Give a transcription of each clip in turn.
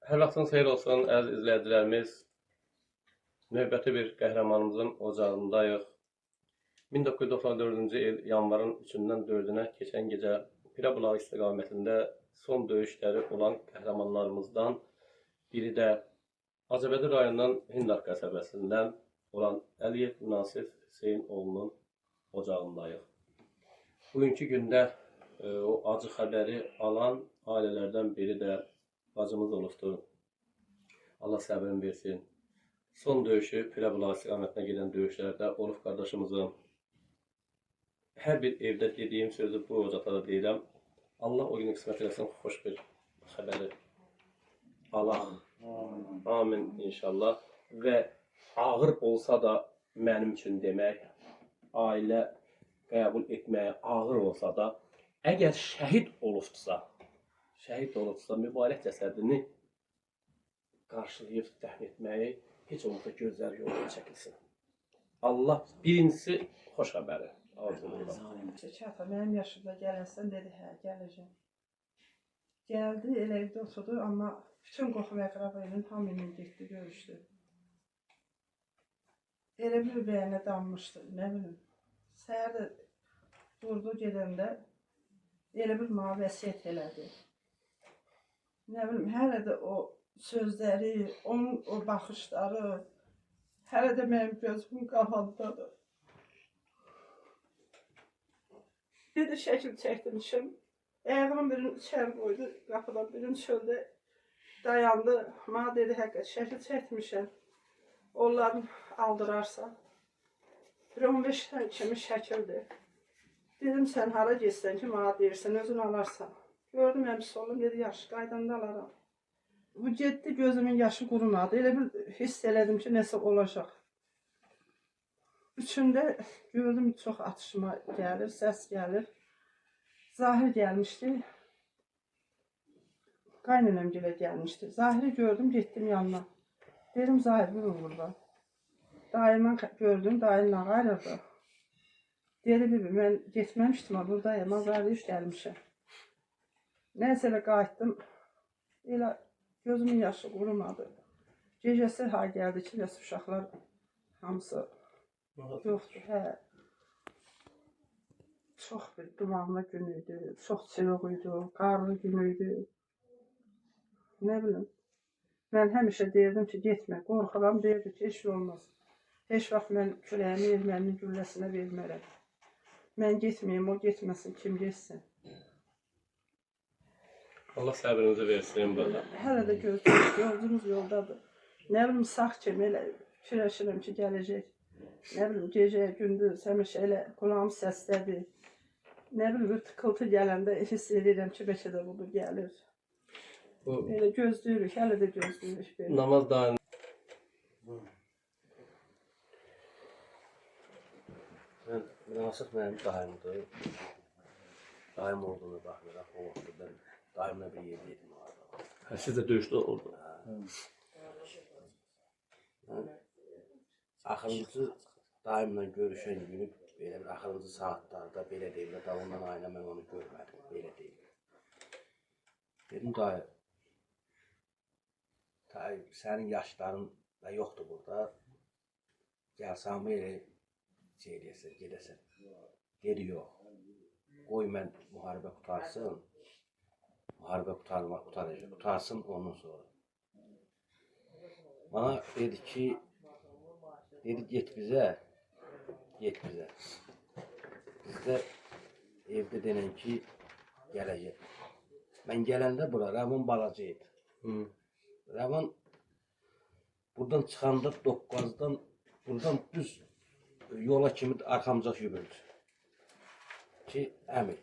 Hər vaxtınız xeyir olsun, əziz izləyicilərimiz. Növbəti bir qəhrəmanımızın ocağındayıq. 1994-cü il yanvarın 3-dən 4-ünə keçən gecə Pirabulağı istiqamətində son döyüşləri olan qəhrəmanlarımızdan biri də Ağcabədi rayonunun Hindar qəsəbəsindən olan Əliyev Nasif Hüseyin oğlunun ocağındayıq. Bugünkü gündə o acı xəbəri alan ailələrdən biri də bacımız olubdur. Allah səbrini versin. Son döyüşü Pirabulağı istiqamətinə gedən döyüşlərdə olub qardaşımızın. Hər bir evdə dediyim sözü bu ocaqda da deyirəm. Allah o günü qismət eləsin, xoş bir xəbəri Allah. Amin inşallah. Və ağır olsa da mənim üçün demək, ailə qəbul etməyə ağır olsa da, əgər şəhid olubsa, mübarək cəsədini qarşılayıb dəfn etməyi heç olmasa gözlər yoluna çəkilsin. Allah birincisi xoş xəbəri arzulayıram. Çata mənim yaşımda gələnsən dedi, hə, gələcəm. Gəldi, elə evdə oturdu, amma bütün qoxu və əqrabayla hamıyla getdi, görüşdü. Elə bir bəyənə danmışdı, nə bilim. Səhər də durdu gedəndə, elə bir mənə vəsiyyət elədi. Nə bilim, hələ də o sözləri, onun o baxışları, hələ də mənim gözümün qapandadır. Dedi, şəkil çəkdirmişim. Ayağımın birini içəri qoydu, qapıdan birini çöldə dayandı. Mənə dedi, həqiqət, şəkil çəkdirmişəm. Onların aldırarsan. Bir 15 tane kimi şəkildir. Dedim, sən hara geçsən ki, mənə deyirsən, özün alarsan. Gördüm, əmsi oğlum, dedi, yaxşı, qaydanda alaram. Bu getdi, gözümün yaşı qurumadı. Elə bir hiss elədim ki, nəsə olacaq. Üçündə gördüm, çox atışma gəlir, səs gəlir. Zahir gəlmişdi. Qaynanam gələ gəlmişdi. Zahiri gördüm, getdim yanına. Dedim, Zahir vurur burada. Dayımdan gördüm, dayımla ayrıldı. Dedi, bibi, mən getməmişdim, buradayım, azarlayış gəlmişəm. Nəysə elə qayıtdım. Elə gözümün yaşı qurumadı. Gecəsi ha gəldi ki, nəsə uşaqlar hamısı yoxdur, hə. Çox bir dumanlı gün idi, çox çırıq idi, qarlı gün idi. Nə bilim, mən həmişə deyirdim ki, getmə, qorxuram, deyirdi ki, heç olmaz. Heç vaxt mən küləyimi erməninin gülləsinə vermərəm. Mən getməyim, o getməsin, kim getsin. Allah səbrinizi versin burada. Hələ də gözümüz yoldadır. Nə bilim, sağ kimi elə fikirləşirəm ki, gələcək. Nə bilim, gecə, gündüz, həmişə elə qulağım səslədir. Nə bilim, bir tıkıltı gələndə hiss edirəm ki, bəlkə də budur, gəlir. Elə gözləyirik, hələ də gözləyirik. Namaz daim. Nasıl mənim daimdir. Daim olduğunu baxmıraq, o vaxtda ben daimlə bir yer yedim orada. Siz də döyüşdə oldu. Axırıncı daimlə görüşən günü, belə bir axırıncı saatlarda, belə deyim, davundan ayına mən onu görmədim, belə deyim. Dedim, dayı, sənin yaşların da yoxdur burada. Gəlsəm elə şey eləyəsən, gedəsən. Dedi, yox. Qoy mən müharibə qutarsın. Müharibə qutarsın ondan sonra. Bana dedi ki, get bizə. Biz də evdə denən ki, gələcək. Mən gələndə bura, Rəvan balaca idi. Rəvan buradan çıxanda 9-dan, buradan düz yola kimi arxamcaq yürürdü. Ki, əmi,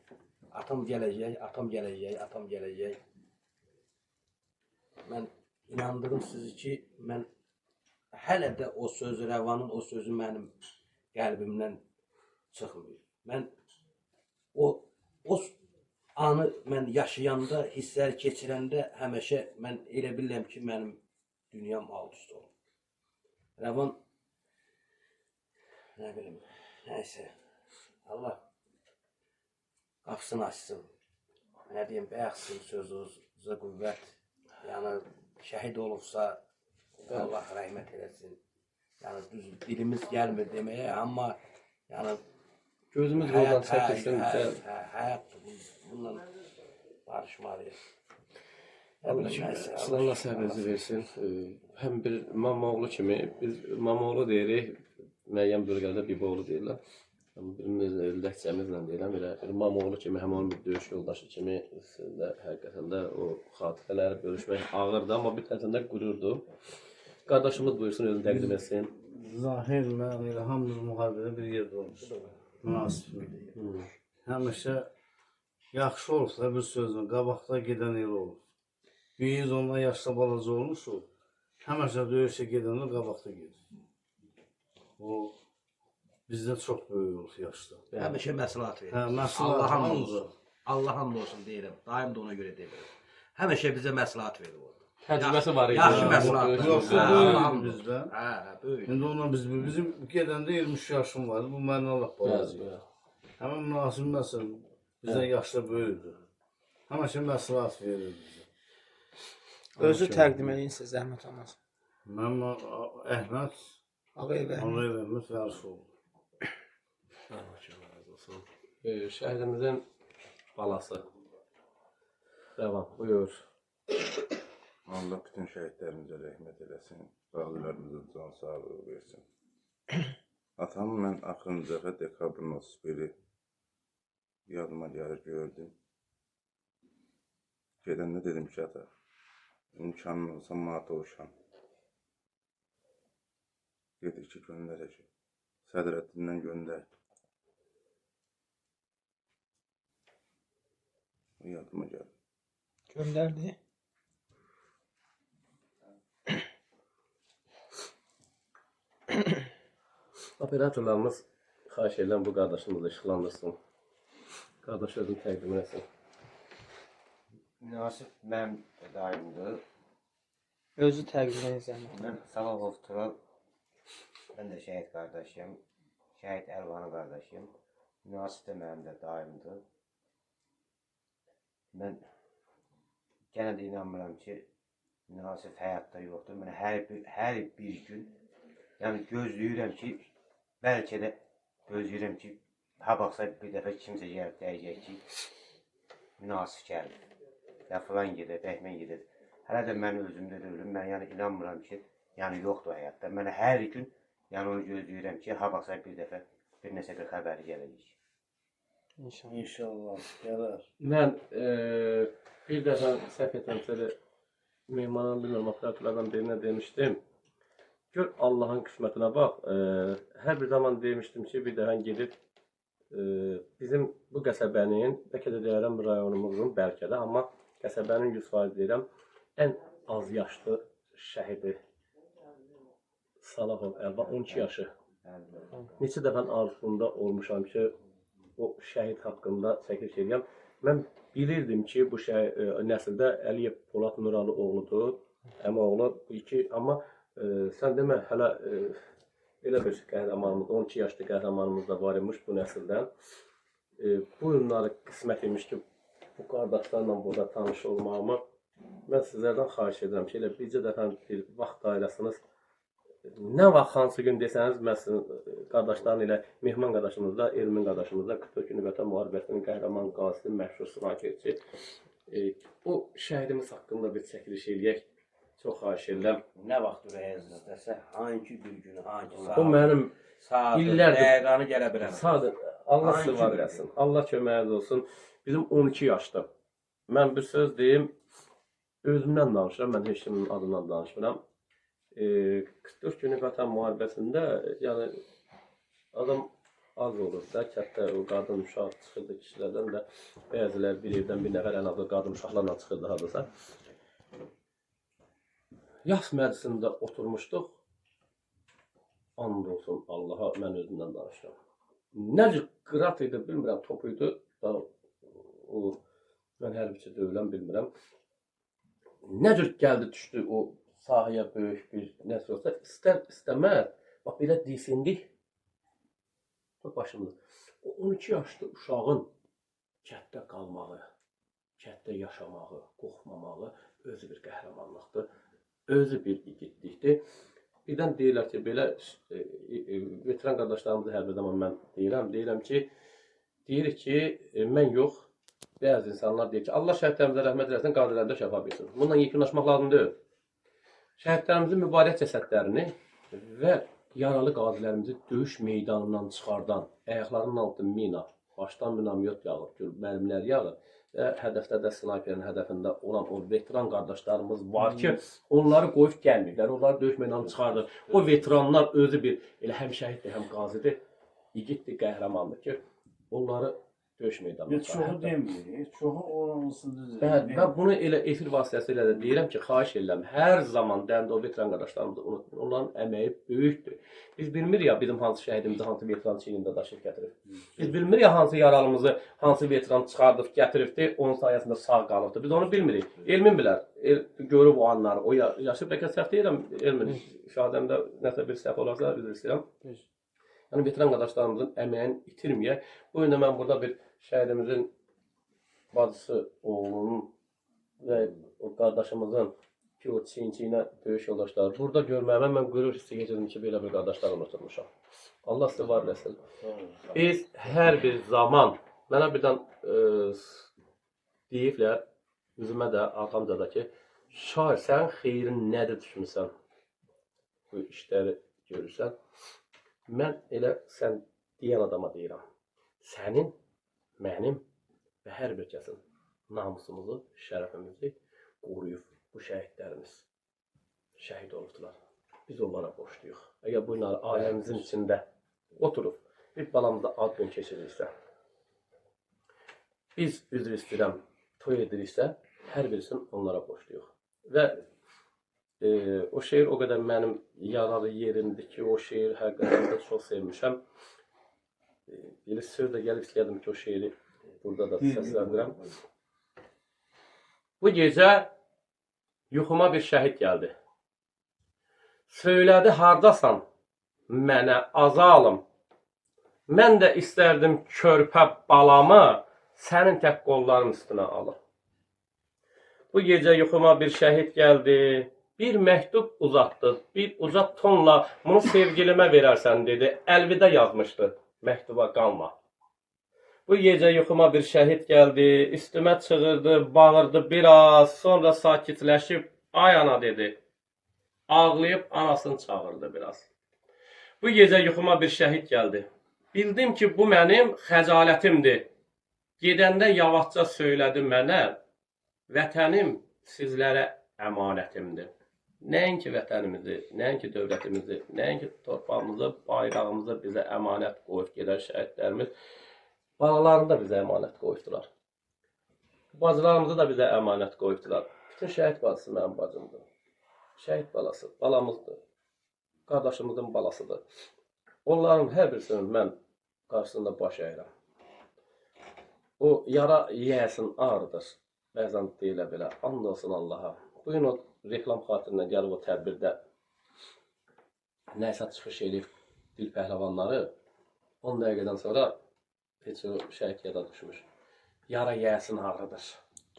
atam gələcək. Mən inandırım sizi ki, mən hələ də o sözü, Rəvanın o sözü mənim qəlbimdən çıxmıyor. Mən o anı mən yaşayanda, hisslər keçirəndə həmişə mən elə bilirəm ki, mənim dünyam alt üst olur. Rəvan, nə bilim, nəysə, Allah qapısını açsın. Nə deyim, bəxsin sözünüzə qüvvət, yəni şəhid olubsa, Allah rəhmət eləsin. Yəni düz dilimiz gəlmir deməyə, amma yəni Gözümüz yoldan çəkilsin. həyat bununla barışmalıyıq. Allah səbrinizi versin. Həm bir Mamoğlu kimi, biz Mamoğlu deyirik, müəyyən bölgədə Biboğlu deyirlər. Birimiz ləhcəmizlə deyirəm, elə bir Mamoğlu kimi, həm onun bir döyüş yoldaşı kimi sizdə həqiqətən də o xatirələri bölüşmək ağırdır, amma bir tərəfdən də qürurdur. Qardaşımız buyursun, özünü təqdim etsin. Zahir mən elə hamımız müharibədə bir yerdə olmuşuq. Münasibdir. Həmişə yaxşı olsa bir sözlə qabaqda gedən el olur. Biz ondan yaşda balaca olmuşuq. Həmişə döyüşə gedəndə qabaqda gedir. O bizdən çox böyük olur yaşda. Həmişə məsləhət verir. Hə, məsləhət Allah hamd hamıdır. olsun. Allah hamd olsun deyirəm. Daim də ona görə deyirəm. Həmişə bizə məsləhət verir o. Təcrübəsi var idi. Yaxşı məsləhət. Yoxsa Allah böyük hamd idi olsun. bizdən. Hə, böyük. İndi onunla bizim gedəndə 23 yaşım vardı. Bu məndən Allah balaca. Bəli. Həmin münasib məsəl bizdən yaşda böyükdür. Həmişə məsləhət verir bizə. Özü təqdim edin sizə zəhmət olmaz. Mən Əhməd Ağayev. Ağayev Əhməd Fərişoğlu. Şəhidimizin balası. Devam, buyur. Allah bütün şəhidlərimizə rəhmət eləsin, qazilərimizə can sağlığı versin. Atamı mən axırıncı dəfə dekabrın 31-i yadıma gəlir gördüm. Gedəndə dedim ki, ata, imkanın olsa mata oluşan. Dedik ki, göndərək. Sədrəddindən göndər. O yadıma gəldi. Göndərdi. Operatorlarımız xahiş edirəm bu qardaşımızı işıqlandırsın. Qardaş özünü təqdim etsin. Münasib mənim daimdir. Özü təqdim edin zəhmət. Mən Salavov Tural. Mən də şəhid qardaşıyım. Şəhid Əlvanı qardaşıyım. Münasib də mənim də daimdir. Mən yenə də inanmıram ki, münasib həyatda yoxdur. Mən hər bir gün yəni gözləyirəm ki, bəlkə də gözləyirəm ki, ha baxsa bir dəfə kimsə gəlib deyəcək ki, münasib gəlir. Ya filan gedir, bəhmən gedir. Hələ də mən özümdə deyiləm. Mən yəni inanmıram ki, yəni yoxdur həyatda. Mən hər gün yəni onu gözləyirəm ki, ha baxsa bir dəfə bir neçə bir xəbəri gələcək. İnşallah. İnşallah gələr. Mən bir dəfə səhv etməmsə mehmanın bilmirəm operatorlardan birinə demişdim. Gör Allahın qismətinə bax. Hər bir zaman demişdim ki, bir dəfə gedib bizim bu qəsəbənin, bəlkə də deyərəm rayonumuzun, bəlkə də, amma qəsəbənin 100% deyirəm, ən az yaşlı şəhidi Salavov Əlvan 12 yaşı. Neçə dəfə arzusunda olmuşam ki, o şəhid haqqında çəkiliş edirəm. Mən bilirdim ki, bu nəsildə Əliyev Polad Nuralı oğludur, əmioğlu bu iki, amma sən demə, hələ elə bir qəhrəmanımız, 12 yaşlı qəhrəmanımız da var imiş bu nəsildən. Bu günləri qismət imiş ki, bu qardaşlarla burada tanış olmağıma mən sizlərdən xahiş edirəm ki, elə bircə dəfə bir vaxt dairəsiniz, nə vaxt hansı gün desəniz, mən sizin qardaşların ilə, Mehman qardaşımızla, Elmin qardaşımızla 44 günlük Vətən müharibəsinin qəhrəman qazisi, məşhur sınakerçi, o şəhidimiz haqqında bir çəkiliş eləyək. Çox xahiş edirəm. Nə vaxt ürəyiniz istəsə, hangi bir günü, hangi saat, O mənim illərdir, dəqiqanı gələ biləm. sadə, Allah sizi var eləsin, Allah köməyiniz olsun. Bizim 12 yaşdır. Mən bir söz deyim, özümdən danışıram, mən heç kimin adından danışmıram. 44 günlük Vətən müharibəsində, yəni adam az olur da, kətdə o qadın uşaq çıxırdı kişilərdən də, bəzilər bir evdən bir nəfər ən azı qadın uşaqlarla çıxırdı hadisa. Yas məclisində oturmuşduq, and olsun Allaha, mən özümdən danışıram. Necə qırat idi, bilmirəm, top idi, mən hərbiçi deyiləm, bilmirəm. Necə gəldi, düşdü o sahəyə böyük bir nəsə olsa, istər-istəməz, bax belə deyilsindik, başımızda. O 12 yaşlı uşağın kətdə qalmağı, kətdə yaşamağı, qorxmamağı özü bir qəhrəmanlıqdır. özü bir igidlikdir. Birdən deyirlər ki, belə veteran qardaşlarımızı hər bir zaman mən deyirəm ki, mən yox, bəzi insanlar deyir ki, Allah şəhidlərimizə rəhmət eləsin, qazilərdə şəfa versin. Bununla yekunlaşmaq lazım deyil. Şəhidlərimizin mübarək cəsədlərini və yaralı qazilərimizi döyüş meydanından çıxardan, ayaqlarının altında mina, başdan minamyot yağır, mərmilər yağır və hədəfdə də snayperin hədəfində olan o veteran qardaşlarımız var ki, onları qoyub gəlməyiblər, onları döyüş meydanından çıxardır. O veteranlar özü bir, elə həm şəhiddir, həm qazidir, igiddir, qəhrəmandır ki, onları döyüş meydanına Çoxu demiyor. Çoxu oranlısı düzür. Və bunu elə efir vasitəsilə də deyirəm ki, xahiş edirəm, hər zaman dəndə o veteran qardaşlarımızı unutmayın. Onların əməyi böyükdür. Biz bilmirik ya bizim hansı şəhidimizi, hansı veteran çiynində daşıyıb gətirib. Biz bilmirik ya hansı yaralımızı, hansı veteran çıxardıb gətiribdi, onun sayəsində sağ qalıbdı. Biz onu bilmirik. Elmin bilər, görüb o anları, o yaşıb bəlkə səhv deyirəm, Elmin şahadəmdə nəsə bir səhv olarsa üzr istəyirəm. Yəni veteran qardaşlarımızın əməyini itirməyək. Bu gün mən burada bir şəhidimizin bacısı, oğlunun və o qardaşımızın ki, o çiyin-çiyinə döyüş yoldaşları burada görməyimə mən qürur hissi geçirdim ki, belə bir qardaşlar unutulmuşam. Allah sizi var eləsin. Biz hər bir zaman, mənə birdən deyiblər, üzümə də, arxamca da ki, şair, sən xeyrin nədir düşmüsən? Bu işləri görürsən. Mən elə sən deyən adama deyirəm. Sənin, mənim və hər bir kəsin namusumuzu, şərəfimizi qoruyub bu şəhidlərimiz şəhid olubdular. Biz onlara borçluyuq. Əgər bu günləri ailəmizin içində oturub bir balamızda ad gün keçirirsə, biz üzr istəyirəm, toy ediriksə, hər birisini onlara borçluyuq. Və o şeir o qədər mənim yaralı yerimdir ki, o şeir həqiqətən də çox sevmişəm. Bir söz də gəlib istəyirdim ki, o şeiri burada da səsləndirəm. Bu gecə yuxuma bir şəhid gəldi. Söylədi, hardasan, mənə azalım. Mən də istərdim körpə balamı sənin tək qolların üstünə alım. Bu gecə yuxuma bir şəhid gəldi. Bir məktub uzatdı, bir uzat tonla bunu sevgilimə verərsən dedi. Əlvida yazmışdı, məktuba qalma. Bu gecə yuxuma bir şəhid gəldi, üstümə çığırdı, bağırdı biraz, sonra sakitləşib ay ana dedi. Ağlayıb anasını çağırdı biraz. Bu gecə yuxuma bir şəhid gəldi. Bildim ki, bu mənim xəcalətimdir. Gedəndə yavaşca söylədi mənə, vətənim sizlərə əmanətimdir. Nəinki vətənimizi, nəinki dövlətimizi, nəinki torpağımızı, bayrağımızı bizə əmanət qoyub gedən şəhidlərimiz, balalarını da bizə əmanət qoyubdular. Bacılarımızı da bizə əmanət qoyubdular. Bütün şəhid bacısı mənim bacımdır. Şəhid balası, balamızdır. Qardaşımızın balasıdır. Onların hər birisinin mən qarşısında baş əyirəm. O yara yiyəsin ağrıdır. Bəzən deyilə belə, and olsun Allaha. Bugün o reklam xatirinə gəlib o tədbirdə nəsə çıxış edib dil pəhləvanları 10 dəqiqədən sonra heç o şəhid yada düşmüş. Yara yiyəsin ağrıdır.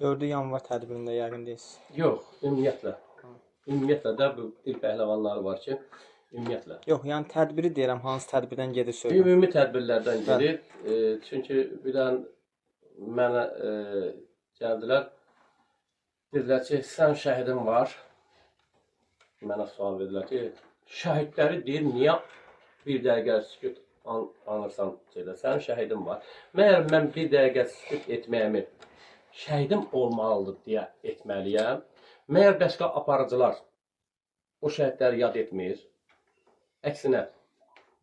4 yanvar tədbirində yəqin deyilsiniz. Yox, ümumiyyətlə. Ümumiyyətlə də bu dil pəhləvanları var ki, ümumiyyətlə. Yox, yəni tədbiri deyirəm, hansı tədbirdən gedir söyləyəm. Ümumi tədbirlərdən gedir. Çünki bir dənə mənə gəldilər. Dedilər ki, sən şəhidin var. Mənə sual verdilər ki, şəhidləri deyir, niyə bir dəqiqə sükut anırsan şeydə, sənin şəhidin var. Məyər mən bir dəqiqə sükut etməyimi şəhidim olmalıdır deyə etməliyəm. Məyər başqa aparıcılar o şəhidləri yad etmir. Əksinə,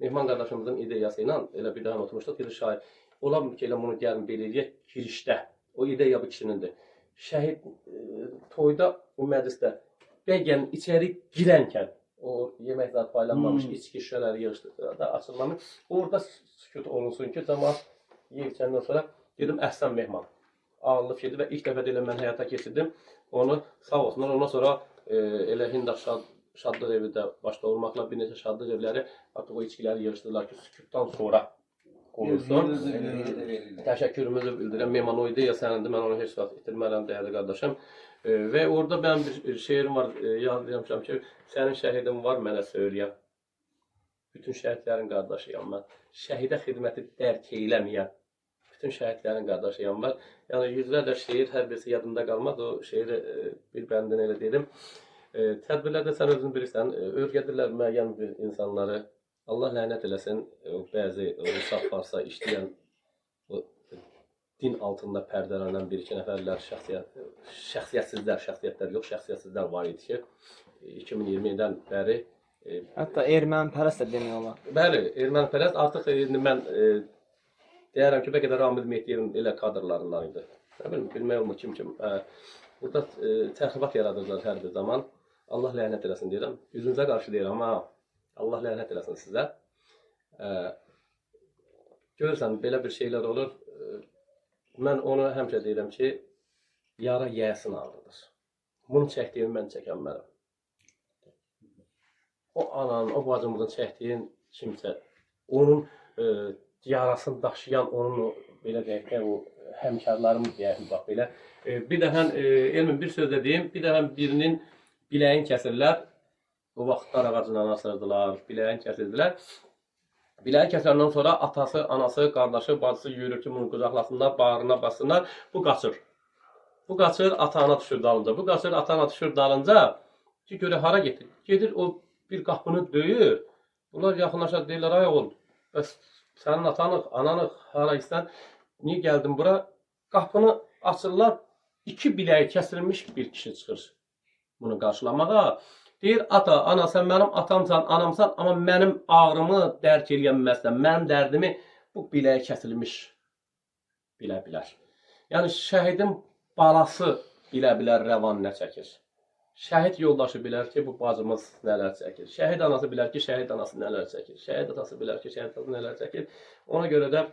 Mehman qardaşımızın ideyası ilə elə bir daha oturmuşduq, bir şair. Olar ki, elə bunu gəlin belirləyək girişdə. O ideya bu kişinindir. Şəhid toyda, o məclisdə bəgən içəri girənkən, o yemək zat paylanmamış, içki şüşələri yığışdırda açılmamış, orada sükut olunsun ki, cəmaat yiyikəndən sonra dedim, Əhsən Mehman. Ağırlıq yedi və ilk dəfə deyiləm mən həyata keçirdim. Onu sağ olsunlar. Ondan sonra elə Hindaş şadlıq evi də başda olmaqla bir neçə şadlıq evləri artıq o içkiləri yığışdırdılar ki, sükutdan sonra olsun. Verirlər. Təşəkkürümüzü bildirəm. Mehman o ideya sənindir. Mən onu heç vaxt itirmərəm, dəyərli qardaşım. Və orada mənim bir şeirim var. Yadlaymışam ki, sənin şəhidin var, mənə söyləyən. Bütün şəhidlərin qardaşıyam mən. Şəhidə xidməti dərk eləməyən. Bütün şəhidlərin qardaşıyam mən. Yəni yüzlərlə şeir, hər birisi yadımda qalmaz. O şeiri bir bəndini elə dedim. Tədbirlərdə sən özün bilirsən, öyrədirlər müəyyən bir insanları. Allah lənət eləsin, bəzi Rusaq Farsa işləyən o din altında pərdələnən bir-iki nəfərlər, şəxsiyyətsizlər, şəxsiyyətlər yox, şəxsiyyətsizlər var idi ki, 2020-dən bəri Hətta ermənipərəst də demək olar. bəli, ermənipərəst artıq indi mən deyərəm ki, bəlkə də Ramil Mehdiyevin elə kadrlarından idi. Nə bilim, bilmək olmur kim. Burada təxribat yaradırlar hər bir zaman. Allah lənət eləsin deyirəm. Yüzünüzə qarşı deyirəm, amma Allah lənət eləsin sizə. Görürsən, belə bir şeylər olur. Mən onu həmişə deyirəm ki, yara yiyəsin ağrıdır. Bunu çəkdiyimi mən çəkənmərəm. O ananın, o bacımızın çəkdiyin kimsə, onun yarasını daşıyan, onun belə deyək ki, o həmkarlarımız deyək, bax belə. Bir dəfə, Elmin bir söz də deyim, bir dəfə birinin biləyin kəsirlər. O vaxt dar ağacından asırdılar, biləyin kəsirdilər. Biləyi kəsiləndən sonra atası, anası, qardaşı, bacısı yürür ki, bunu qucaqlasınlar, bağrına bassınlar. Bu qaçır. Bu qaçır, ata-ana düşür dalınca. Bu qaçır, ata-ana düşür dalınca. Ki, görə hara getir? Gedir, o bir qapını döyür. Bunlar yaxınlaşar, deyirlər, ay oğul, bəs sənin atanıq, ananıq, hara istən, niyə gəldin bura? Qapını açırlar, 2 biləyi kəsilmiş bir kişi çıxır bunu qarşılamağa. Deyir, ata, ana, sən mənim atamsan, anamsan, amma mənim ağrımı dərk eləyənməzsən, mənim dərdimi bu biləyə kəsilmiş bilə bilər. Yəni, şəhidin balası bilə bilər rəvan nə çəkir. Şəhid yoldaşı bilər ki, bu bacımız nələr çəkir. Şəhid anası bilər ki, şəhid anası nələr çəkir. Şəhid atası bilər ki, şəhid atası nələr çəkir. Ona görə də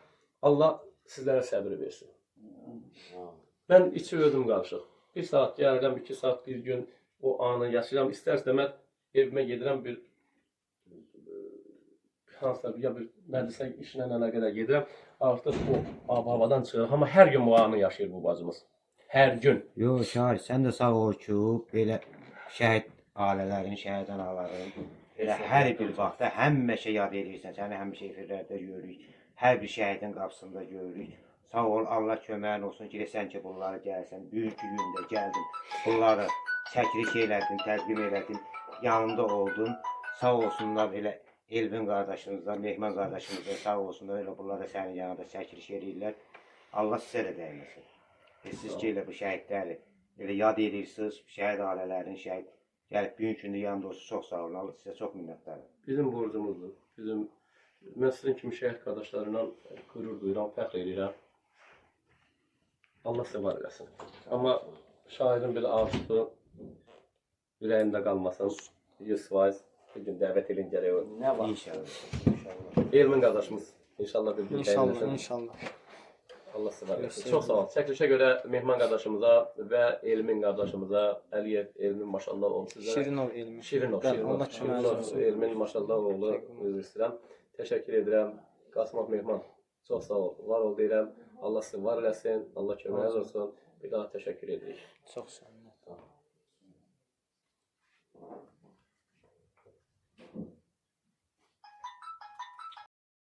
Allah sizlərə səbir versin. Mən içi özüm qarışıq. 1 saat gəlirəm, 2 saat, bir gün o anı yaşayıram. İstər-istəməz evimə gedirəm, bir hansısa ya bir məclisə işlə əlaqədar gedirəm. Artıq o havadan çıxır. Amma hər gün bu anı yaşayır bu bacımız. Hər gün. Yox, Şahid, sən də sağ ol ki, belə şəhid ailələrin, şəhid anaların elə hər bir vaxtda həmişə yad edirsən. Səni həmişə efirlərdə görürük. Hər bir şəhidin qapısında görürük. Sağ ol, Allah köməyin olsun ki, sən ki, bunları gəlsən. Büyük günündə gəldin. Bunları çəkiliş elədin, təqdim elədin. Yanında oldun. Sağ olsunlar elə Elvin qardaşımızdan, Mehman qardaşımızdan sağ olsunlar. Elə bunlar da sənin yanında çəkiliş eləyirlər. Allah sizə də dəyməsin. Siz ki, elə bu şəhidləri elə yad edirsiniz. Şəhid ailələrin, şəhid gəlib büyük gündə yanında olsun. Çox sağ olun. Allah sizə çox minnətdarım. Bizim borcumuzdur. Mən sizin kimi şəhid qardaşlarımla qürur duyuram, fəxr edirəm. Allah sizə var eləsin. Amma şahidin bir arzusu ürəyimdə qalmasın. 100% bir gün dəvət edin gərək o. Nə var? İnşallah. Elmin qardaşımız inşallah bir gün İnşallah, gəlməsin. inşallah. Allah sizə var eləsin. Çox sağ olun. Çəkilişə görə Mehman qardaşımıza və Elmin qardaşımıza, Əliyev, Elmin maşallah olsun sizə. Şirinov elmi. Şirinov, Allah köməyiniz olsun. Elmin maşallah oğlu üzr istəyirəm. Təşəkkür edirəm. Qasımov Mehman, çox sağ ol. Var ol deyirəm. Allah sizə var eləsin. Allah köməyiniz olsun. Bir daha təşəkkür edirik. Çox sağ olun.